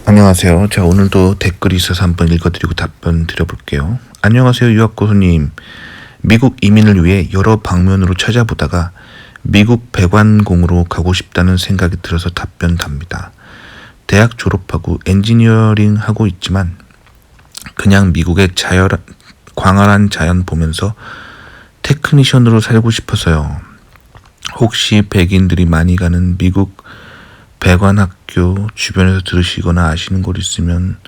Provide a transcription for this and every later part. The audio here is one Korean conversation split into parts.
안녕하세요. 자, 오늘도 댓글이 있어서 한번 읽어드리고 답변 드려볼게요. 안녕하세요, 유학고수님. 미국 이민을 위해 여러 방면으로 찾아보다가 미국 배관공으로 가고 싶다는 생각이 들어서 답변 답니다. 대학 졸업하고 엔지니어링 하고 있지만 그냥 미국의 광활한 자연 보면서 테크니션으로 살고 싶어서요. 혹시 백인들이 많이 가는 미국 배관학교 주변에서 들으시거나 아시는 곳 있으면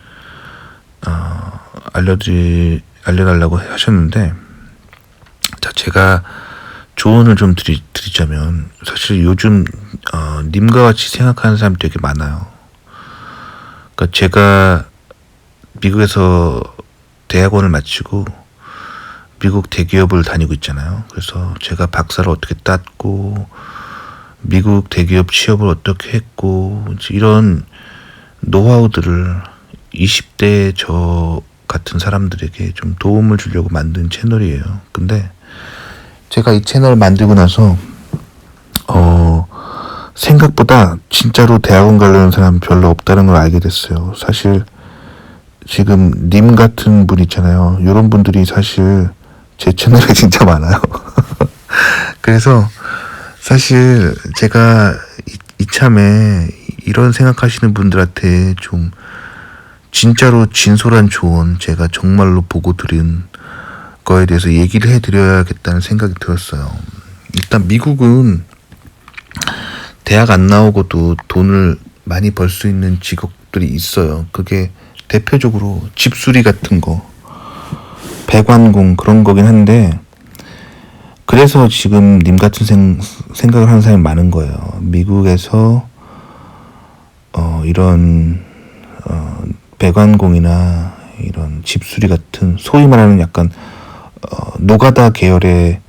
알려달라고 하셨는데, 자, 제가 조언을 좀 드리자면, 사실 요즘 님과 같이 생각하는 사람이 되게 많아요. 그러니까 제가 미국에서 대학원을 마치고 미국 대기업을 다니고 있잖아요. 그래서 제가 박사를 어떻게 땄고 미국 대기업 취업을 어떻게 했고 이런 노하우들을 20대 저 같은 사람들에게 좀 도움을 주려고 만든 채널이에요. 근데 제가 이 채널을 만들고 나서 생각보다 진짜로 대학원 가려는 사람 별로 없다는 걸 알게 됐어요. 사실 지금 님 같은 분 있잖아요. 이런 분들이 사실 제 채널에 진짜 많아요. 그래서 사실 제가 이참에 이런 생각하시는 분들한테 좀 진짜로 진솔한 조언, 제가 정말로 보고 들은 거에 대해서 얘기를 해드려야겠다는 생각이 들었어요. 일단 미국은 대학 안 나오고도 돈을 많이 벌 수 있는 직업들이 있어요. 그게 대표적으로 집수리 같은 거, 배관공 그런 거긴 한데, 그래서 지금 님 같은 생각을 하는 사람이 많은 거예요. 미국에서 이런 배관공이나 이런 집수리 같은 소위 말하는 약간 노가다 계열의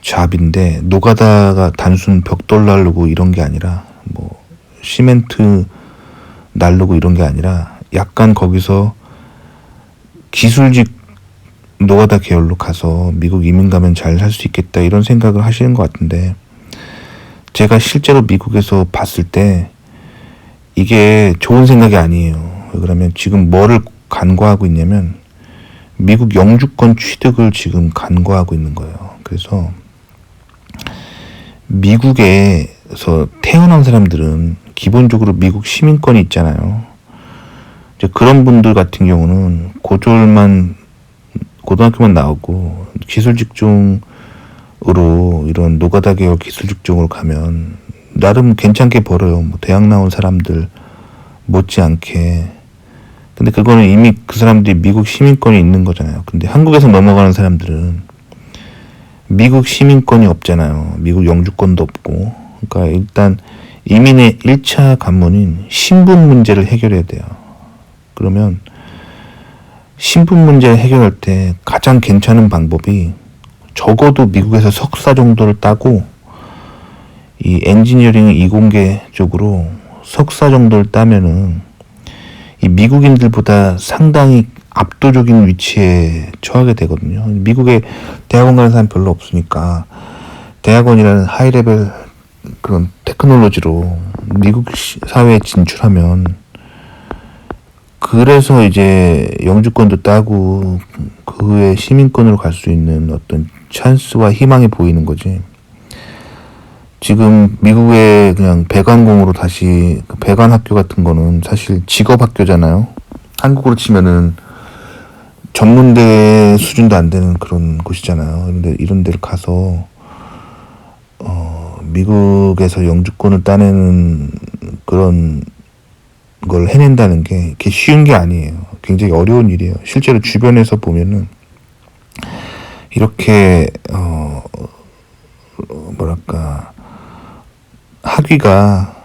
잡인데, 노가다가 단순 벽돌 나르고 이런 게 아니라 뭐 시멘트 나르고 이런 게 아니라 약간 거기서 기술직 노가다 계열로 가서 미국 이민 가면 잘 살 수 있겠다 이런 생각을 하시는 것 같은데, 제가 실제로 미국에서 봤을 때 이게 좋은 생각이 아니에요. 왜 그러면 지금 뭐를 간과하고 있냐면 미국 영주권 취득을 지금 간과하고 있는 거예요. 그래서 미국에서 태어난 사람들은 기본적으로 미국 시민권이 있잖아요. 이제 그런 분들 같은 경우는 고등학교만 나오고 기술 직종으로 이런 노가다 계열 기술 직종으로 가면 나름 괜찮게 벌어요. 뭐 대학 나온 사람들 못지않게. 근데 그거는 이미 그 사람들이 미국 시민권이 있는 거잖아요. 근데 한국에서 넘어가는 사람들은 미국 시민권이 없잖아요. 미국 영주권도 없고. 그러니까 일단 이민의 1차 관문인 신분 문제를 해결해야 돼요. 그러면 신분 문제를 해결할 때 가장 괜찮은 방법이 적어도 미국에서 석사 정도를 따고 이 엔지니어링 이공계 쪽으로 석사 정도를 따면은 이 미국인들보다 상당히 압도적인 위치에 처하게 되거든요. 미국에 대학원 가는 사람 별로 없으니까 대학원이라는 하이레벨 그런 테크놀로지로 미국 사회에 진출하면, 그래서 이제 영주권도 따고 그 후에 시민권으로 갈 수 있는 어떤 찬스와 희망이 보이는 거지. 지금 미국의 그냥 배관공으로 다시 배관학교 같은 거는 사실 직업학교잖아요. 한국으로 치면은 전문대 수준도 안 되는 그런 곳이잖아요. 그런데 이런 데를 가서 미국에서 영주권을 따내는 그런 걸 해낸다는 게 그게 쉬운 게 아니에요. 굉장히 어려운 일이에요. 실제로 주변에서 보면은 이렇게 뭐랄까 학위가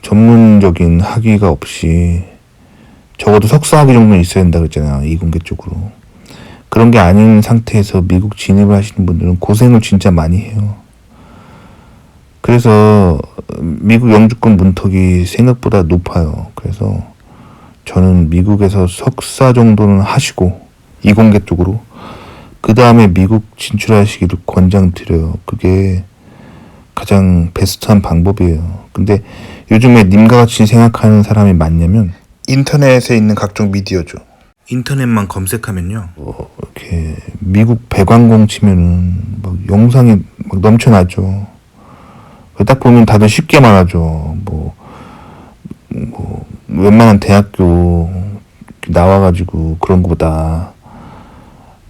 전문적인 학위가 없이 적어도 석사 학위 정도는 있어야 된다 그랬잖아요. 이공계 쪽으로. 그런 게 아닌 상태에서 미국 진입을 하시는 분들은 고생을 진짜 많이 해요. 그래서 미국 영주권 문턱이 생각보다 높아요. 그래서 저는 미국에서 석사 정도는 하시고 이공계 쪽으로 그 다음에 미국 진출하시기를 권장드려요. 그게 가장 베스트한 방법이에요. 근데 요즘에 님과 같이 생각하는 사람이 많냐면 인터넷에 있는 각종 미디어죠. 인터넷만 검색하면요, 이렇게 미국 배관공 치면은 막 영상이 막 넘쳐나죠. 딱 보면 다들 쉽게 말하죠. 웬만한 대학교 나와가지고 그런 거보다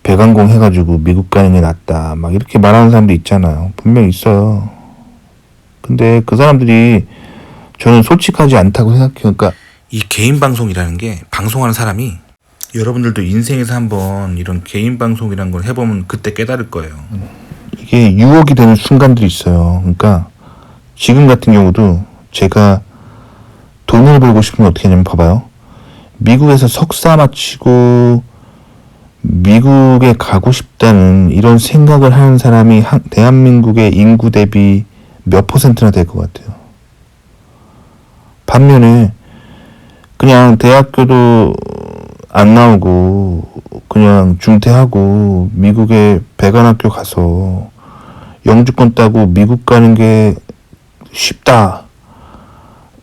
배관공 해가지고 미국 가는 게 낫다, 막 이렇게 말하는 사람도 있잖아요. 분명 있어요. 근데 그 사람들이 저는 솔직하지 않다고 생각해요. 그러니까 이 개인 방송이라는 게, 방송하는 사람이, 여러분들도 인생에서 한번 이런 개인 방송이라는 걸 해보면 그때 깨달을 거예요. 이게 유혹이 되는 순간들이 있어요. 그러니까 지금 같은 경우도 제가 돈을 벌고 싶으면 어떻게 하냐면, 봐봐요. 미국에서 석사 마치고 미국에 가고 싶다는 이런 생각을 하는 사람이 대한민국의 인구 대비 몇 퍼센트나 될 것 같아요. 반면에 그냥 대학교도 안 나오고 그냥 중퇴하고 미국에 배관학교 가서 영주권 따고 미국 가는 게 쉽다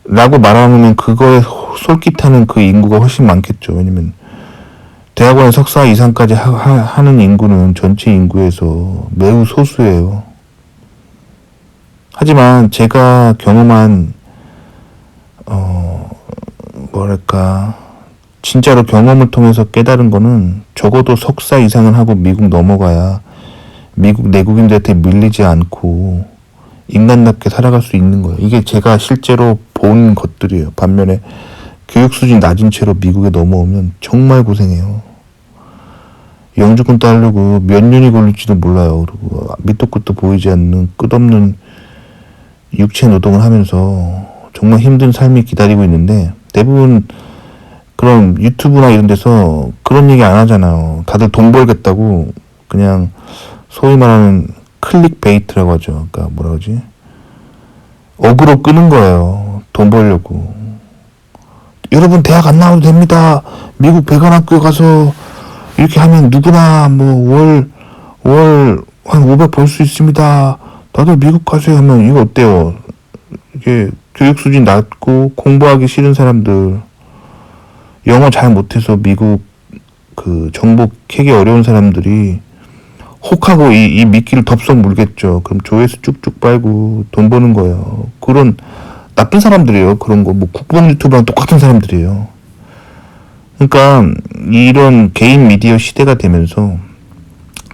라고 말하면 그거에 솔깃하는 그 인구가 훨씬 많겠죠. 왜냐면 대학원 석사 이상까지 하는 인구는 전체 인구에서 매우 소수예요. 하지만 제가 경험한 뭐랄까, 진짜로 경험을 통해서 깨달은 거는, 적어도 석사 이상은 하고 미국 넘어가야 미국 내국인들한테 밀리지 않고 인간답게 살아갈 수 있는 거예요. 이게 제가 실제로 본 것들이에요. 반면에 교육 수준이 낮은 채로 미국에 넘어오면 정말 고생해요. 영주권 따려고 몇 년이 걸릴지도 몰라요. 그리고 밑도 끝도 보이지 않는 끝없는 육체 노동을 하면서 정말 힘든 삶이 기다리고 있는데, 대부분 그런 유튜브나 이런 데서 그런 얘기 안 하잖아요. 다들 돈 벌겠다고 그냥 소위 말하는 클릭 베이트라고 하죠. 그러니까 뭐라 그러지? 어그로 끄는 거예요. 돈 벌려고. 여러분 대학 안 나와도 됩니다. 미국 배관학교 가서 이렇게 하면 누구나 뭐 월 한 500 벌 수 있습니다. 다들 미국 가세요 하면 이거 어때요? 이게 교육 수준 낮고 공부하기 싫은 사람들, 영어 잘 못해서 미국 그 정보 캐기 어려운 사람들이 혹하고 이 미끼를 덥석 물겠죠. 그럼 조회수 쭉쭉 빨고 돈 버는 거예요. 그런 나쁜 사람들이에요. 그런 거 뭐 국뽕 유튜브랑 똑같은 사람들이에요. 그러니까 이런 개인 미디어 시대가 되면서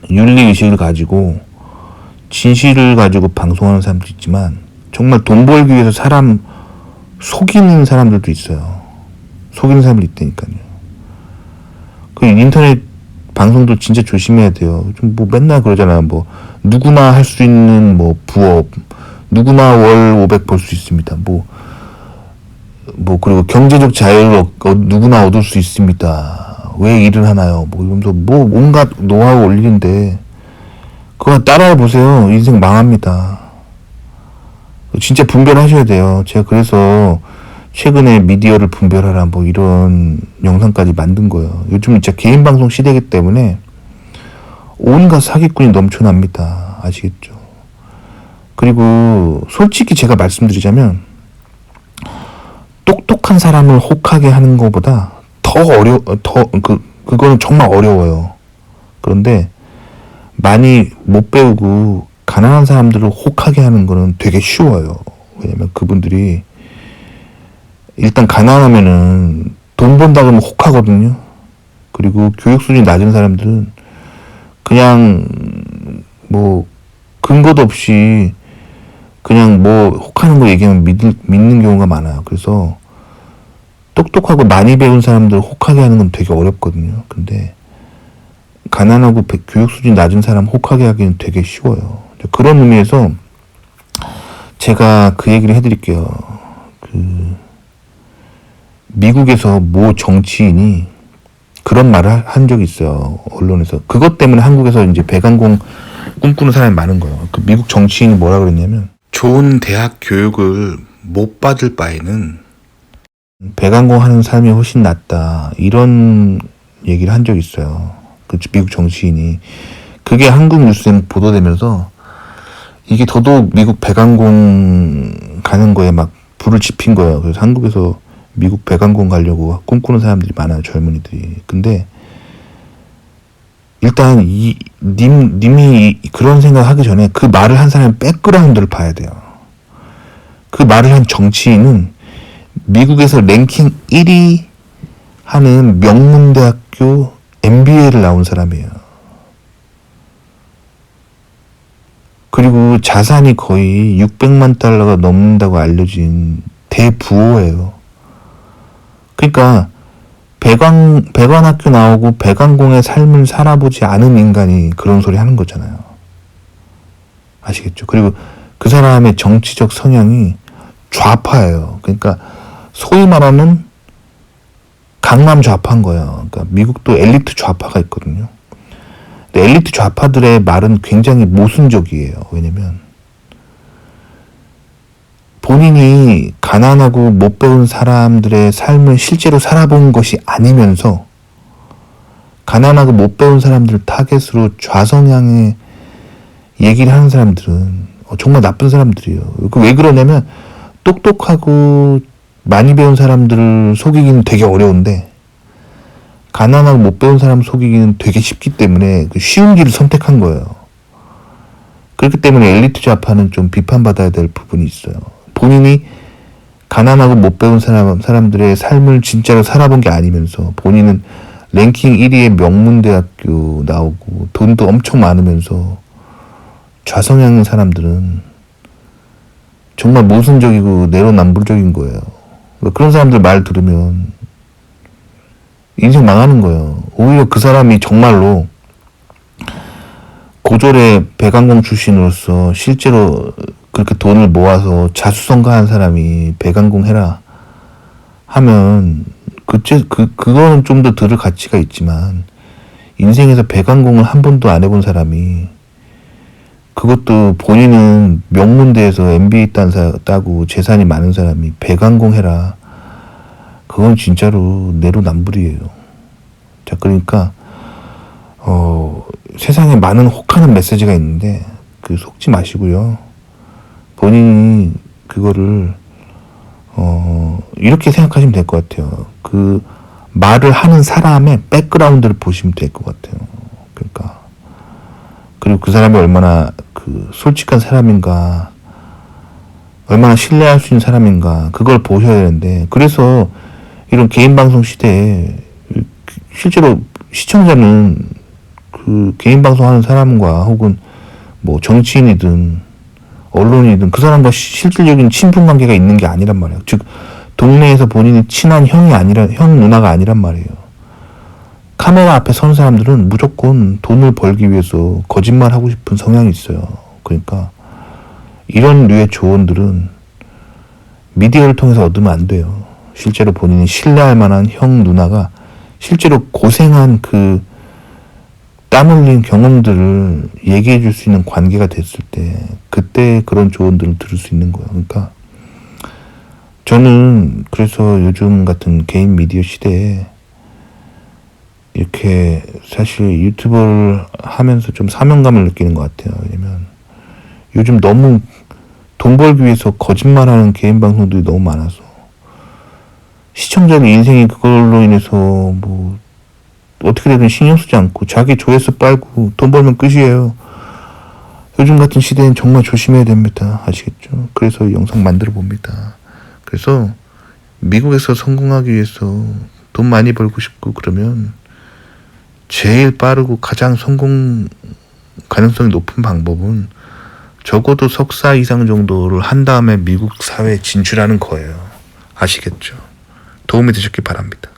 윤리의식을 가지고 진실을 가지고 방송하는 사람도 있지만, 정말 돈 벌기 위해서 사람 속이는 사람들도 있어요. 속이는 사람도 있다니까요. 그 인터넷 방송도 진짜 조심해야 돼요. 좀 뭐 맨날 그러잖아요. 뭐 누구나 할 수 있는 뭐 부업, 누구나 월 500 벌 수 있습니다. 뭐 그리고 경제적 자유를 누구나 얻을 수 있습니다. 왜 일을 하나요? 뭐 이러면서 뭐 온갖 노하우 올리는데 그거 따라해 보세요. 인생 망합니다. 진짜 분별하셔야 돼요. 제가 그래서 최근에 미디어를 분별하라 뭐 이런 영상까지 만든 거예요. 요즘 진짜 개인 방송 시대이기 때문에 온갖 사기꾼이 넘쳐납니다. 아시겠죠? 그리고 솔직히 제가 말씀드리자면, 똑똑한 사람을 혹하게 하는 것보다 그거는 정말 어려워요. 그런데 많이 못 배우고 가난한 사람들을 혹하게 하는 거는 되게 쉬워요. 왜냐면 그분들이 일단 가난하면은 돈 번다 그러면 혹하거든요. 그리고 교육 수준이 낮은 사람들은 그냥 뭐 근거도 없이 그냥 뭐 혹하는 거 얘기하면 믿는 경우가 많아요. 그래서 똑똑하고 많이 배운 사람들 혹하게 하는 건 되게 어렵거든요. 근데 가난하고 교육 수준이 낮은 사람 혹하게 하기는 되게 쉬워요. 그런 의미에서 제가 그 얘기를 해드릴게요. 미국에서 모 정치인이 그런 말을 한 적이 있어요. 언론에서. 그것 때문에 한국에서 이제 배관공 꿈꾸는 사람이 많은 거예요. 그 미국 정치인이 뭐라 그랬냐면, 좋은 대학 교육을 못 받을 바에는 배관공 하는 삶이 훨씬 낫다, 이런 얘기를 한 적이 있어요. 그 미국 정치인이. 그게 한국 뉴스에 보도되면서 이게 더더욱 미국 배관공 가는 거에 막 불을 지핀 거예요. 그래서 한국에서 미국 배관공 가려고 꿈꾸는 사람들이 많아요, 젊은이들이. 근데 일단 님이 그런 생각하기 전에 그 말을 한 사람의 백그라운드를 봐야 돼요. 그 말을 한 정치인은 미국에서 랭킹 1위 하는 명문대학교 MBA를 나온 사람이에요. 그리고 자산이 거의 600만 달러가 넘는다고 알려진 대부호예요. 그러니까 배관학교 나오고 배관공의 삶을 살아보지 않은 인간이 그런 소리 하는 거잖아요. 아시겠죠? 그리고 그 사람의 정치적 성향이 좌파예요. 그러니까 소위 말하는 강남 좌파인 거예요. 그러니까 미국도 엘리트 좌파가 있거든요. 근데 엘리트 좌파들의 말은 굉장히 모순적이에요. 왜냐면 본인이 가난하고 못 배운 사람들의 삶을 실제로 살아본 것이 아니면서 가난하고 못 배운 사람들을 타겟으로 좌성향의 얘기를 하는 사람들은 정말 나쁜 사람들이에요. 왜 그러냐면 똑똑하고 많이 배운 사람들을 속이기는 되게 어려운데 가난하고 못 배운 사람 속이기는 되게 쉽기 때문에 쉬운 길을 선택한 거예요. 그렇기 때문에 엘리트 좌파는 좀 비판받아야 될 부분이 있어요. 본인이 가난하고 못 배운 사람들의 삶을 진짜로 살아본 게 아니면서 본인은 랭킹 1위의 명문대학교 나오고 돈도 엄청 많으면서 좌성향인 사람들은 정말 모순적이고 내로남불적인 거예요. 그러니까 그런 사람들 말 들으면 인생 망하는 거예요. 오히려 그 사람이 정말로 고졸의 배관공 출신으로서 실제로 그렇게 돈을 모아서 자수성가한 사람이 배관공 해라 하면 그거는 좀 더 들을 가치가 있지만 인생에서 배관공을 한 번도 안 해본 사람이 그것도 본인은 명문대에서 MBA 따고 재산이 많은 사람이 배관공 해라 그건 진짜로 내로남불이에요. 자, 그러니까 세상에 많은 혹하는 메시지가 있는데 속지 마시고요. 본인이 그거를 이렇게 생각하시면 될 것 같아요. 그 말을 하는 사람의 백그라운드를 보시면 될 것 같아요. 그러니까 그리고 그 사람이 얼마나 솔직한 사람인가, 얼마나 신뢰할 수 있는 사람인가 그걸 보셔야 되는데 그래서 이런 개인 방송 시대에 실제로 시청자는 그 개인 방송하는 사람과 혹은 뭐 정치인이든 언론이든 그 사람과 실질적인 친분 관계가 있는 게 아니란 말이에요. 즉 동네에서 본인이 친한 형 누나가 아니란 말이에요. 카메라 앞에 선 사람들은 무조건 돈을 벌기 위해서 거짓말하고 싶은 성향이 있어요. 그러니까 이런 류의 조언들은 미디어를 통해서 얻으면 안 돼요. 실제로 본인이 신뢰할 만한 형 누나가 실제로 고생한 땀 흘린 경험들을 얘기해 줄 수 있는 관계가 됐을 때 그때 그런 조언들을 들을 수 있는 거예요. 그러니까 저는 그래서 요즘 같은 개인 미디어 시대에 이렇게 사실 유튜브를 하면서 좀 사명감을 느끼는 것 같아요. 왜냐면 요즘 너무 돈 벌기 위해서 거짓말하는 개인 방송들이 너무 많아서 시청자들 인생이 그걸로 인해서 뭐 어떻게 되든 신경 쓰지 않고 자기 조회수 빨고 돈 벌면 끝이에요. 요즘 같은 시대엔 정말 조심해야 됩니다. 아시겠죠? 그래서 이 영상 만들어 봅니다. 그래서 미국에서 성공하기 위해서 돈 많이 벌고 싶고 그러면 제일 빠르고 가장 성공 가능성이 높은 방법은 적어도 석사 이상 정도를 한 다음에 미국 사회에 진출하는 거예요. 아시겠죠? 도움이 되셨길 바랍니다.